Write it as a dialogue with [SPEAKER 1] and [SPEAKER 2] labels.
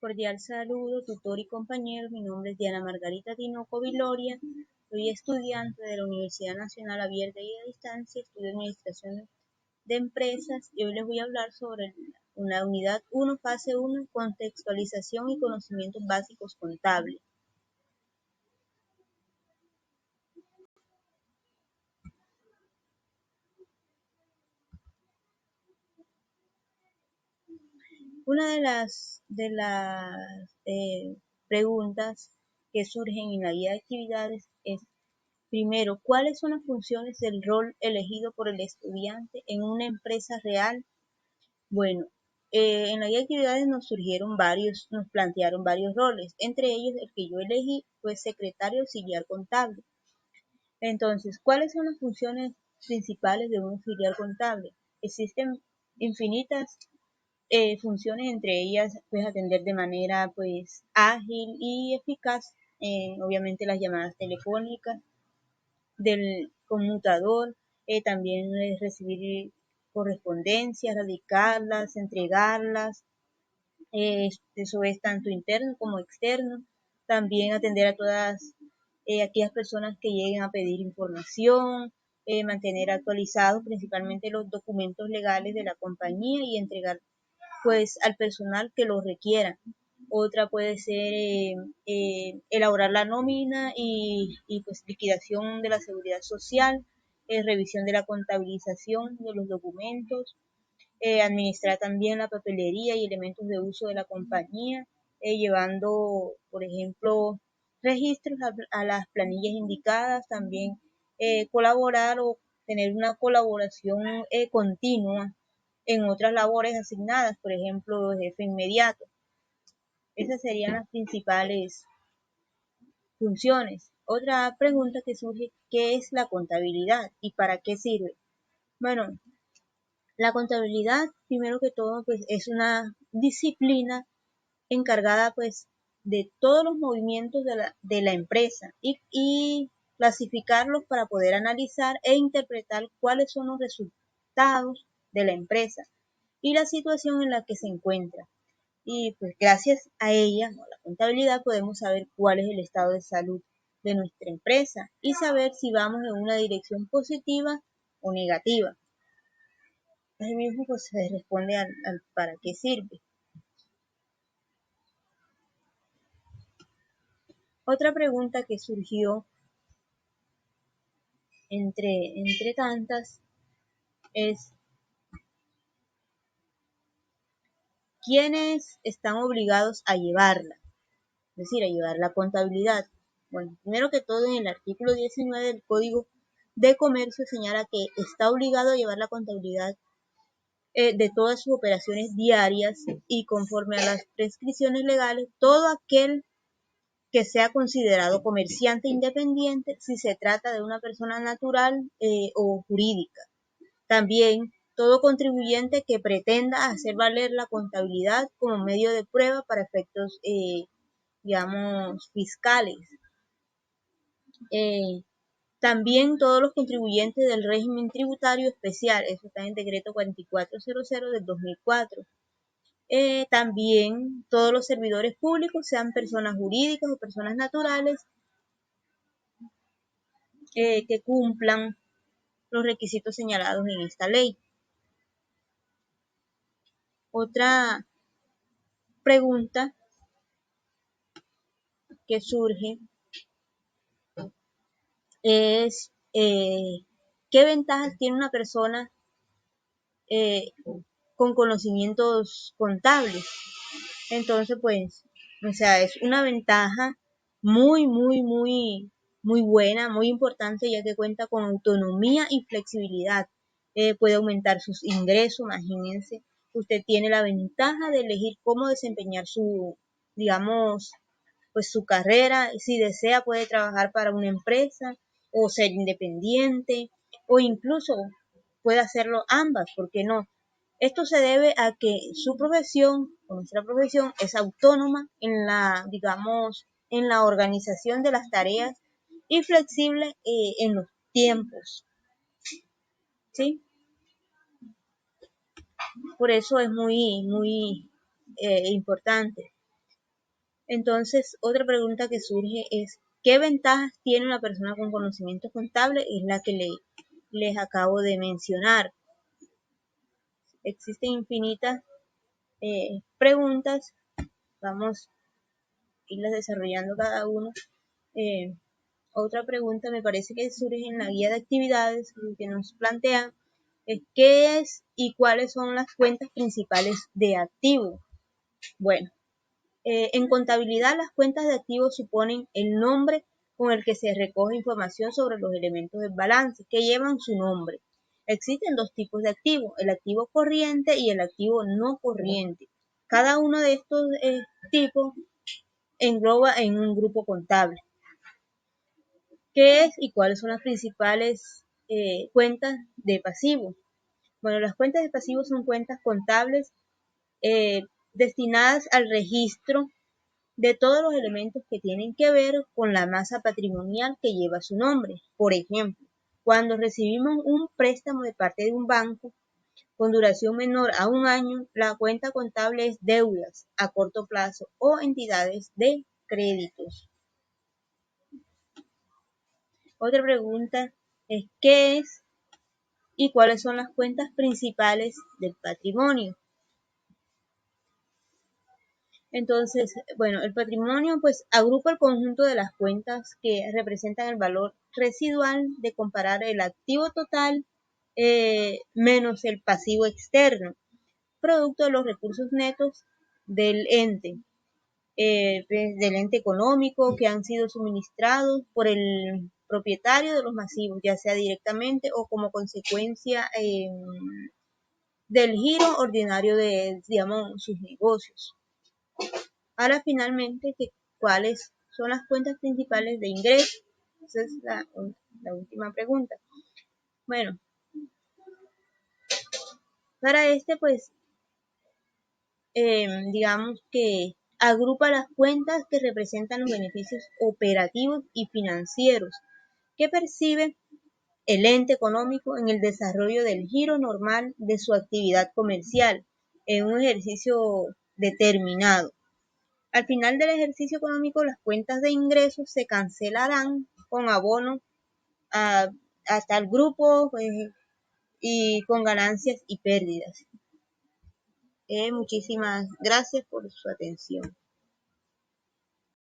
[SPEAKER 1] Cordial saludo, tutor y compañeros. Mi nombre es Diana Margarita Tinoco Viloria. Soy estudiante de la Universidad Nacional Abierta y a Distancia, estudio Administración de Empresas y hoy les voy a hablar sobre una unidad 1, fase 1, contextualización y conocimientos básicos contables. Una de las preguntas que surgen en la guía de actividades es, primero, ¿cuáles son las funciones del rol elegido por el estudiante en una empresa real? Bueno, en la guía de actividades nos plantearon varios roles, entre ellos el que yo elegí fue secretario auxiliar contable. Entonces, ¿cuáles son las funciones principales de un auxiliar contable? Existen infinitas funciones, entre ellas pues atender de manera pues ágil y eficaz, obviamente las llamadas telefónicas del conmutador, también recibir correspondencias, radicarlas, entregarlas, eso es tanto interno como externo, también atender a todas aquellas personas que lleguen a pedir información, mantener actualizados principalmente los documentos legales de la compañía y entregar pues al personal que lo requiera. Otra puede ser elaborar la nómina y pues liquidación de la seguridad social, revisión de la contabilización de los documentos, administrar también la papelería y elementos de uso de la compañía, llevando, por ejemplo, registros a las planillas indicadas, también colaborar o tener una colaboración continua en otras labores asignadas, por ejemplo, jefe inmediato. Esas serían las principales funciones. Otra pregunta que surge, ¿qué es la contabilidad y para qué sirve? Bueno, la contabilidad, primero que todo, pues es una disciplina encargada pues de todos los movimientos de la empresa y clasificarlos para poder analizar e interpretar cuáles son los resultados de la empresa y la situación en la que se encuentra. Y pues gracias a ella, ¿no?, la contabilidad, podemos saber cuál es el estado de salud de nuestra empresa y saber si vamos en una dirección positiva o negativa. Asimismo, pues se responde al para qué sirve. Otra pregunta que surgió entre tantas es, ¿quiénes están obligados a llevarla? Es decir, a llevar la contabilidad. Bueno, primero que todo, en el artículo 19 del Código de Comercio señala que está obligado a llevar la contabilidad de todas sus operaciones diarias y conforme a las prescripciones legales, todo aquel que sea considerado comerciante independiente si se trata de una persona natural o jurídica. También todo contribuyente que pretenda hacer valer la contabilidad como medio de prueba para efectos, digamos, fiscales. También todos los contribuyentes del régimen tributario especial, eso está en el decreto 4400 del 2004. También todos los servidores públicos, sean personas jurídicas o personas naturales, que cumplan los requisitos señalados en esta ley. Otra pregunta que surge es, ¿qué ventajas tiene una persona eh, con conocimientos contables? Entonces, pues, o sea, es una ventaja muy buena, muy importante, ya que cuenta con autonomía y flexibilidad. Puede aumentar sus ingresos, imagínense. Usted tiene la ventaja de elegir cómo desempeñar digamos, pues su carrera. Si desea, puede trabajar para una empresa o ser independiente o incluso puede hacerlo ambas, ¿por qué no? Esto se debe a que su profesión, o nuestra profesión, es autónoma digamos, en la organización de las tareas y flexible en los tiempos, ¿sí? Por eso es muy importante. Entonces, otra pregunta que surge es, ¿qué ventajas tiene una persona con conocimientos contables? Es la que les acabo de mencionar. Existen infinitas preguntas, vamos a irlas desarrollando cada uno. Otra pregunta me parece que surge en la guía de actividades que nos plantean es qué es y cuáles son las cuentas principales de activos. Bueno, en contabilidad las cuentas de activos suponen el nombre con el que se recoge información sobre los elementos del balance que llevan su nombre. Existen dos tipos de activos, el activo corriente y el activo no corriente. Cada uno de estos tipos engloba en un grupo contable. ¿Qué es y cuáles son las principales cuentas de pasivos? Bueno, las cuentas de pasivos son cuentas contables eh, destinadas al registro de todos los elementos que tienen que ver con la masa patrimonial que lleva su nombre. Por ejemplo, cuando recibimos un préstamo de parte de un banco con duración menor a un año, la cuenta contable es deudas a corto plazo o entidades de créditos. Otra pregunta es ¿qué es y cuáles son las cuentas principales del patrimonio? Entonces, bueno, el patrimonio pues agrupa el conjunto de las cuentas que representan el valor residual de comparar el activo total menos el pasivo externo, producto de los recursos netos del ente, del ente económico que han sido suministrados por el propietario de los masivos, ya sea directamente o como consecuencia del giro ordinario de, digamos, sus negocios. Ahora finalmente, ¿cuáles son las cuentas principales de ingresos? Esa es la última pregunta. Bueno, para pues, digamos que agrupa las cuentas que representan los beneficios operativos y financieros que percibe el ente económico en el desarrollo del giro normal de su actividad comercial en un ejercicio determinado. Al final del ejercicio económico, las cuentas de ingresos se cancelarán con abono a tal grupo y con ganancias y pérdidas. Muchísimas gracias por su atención.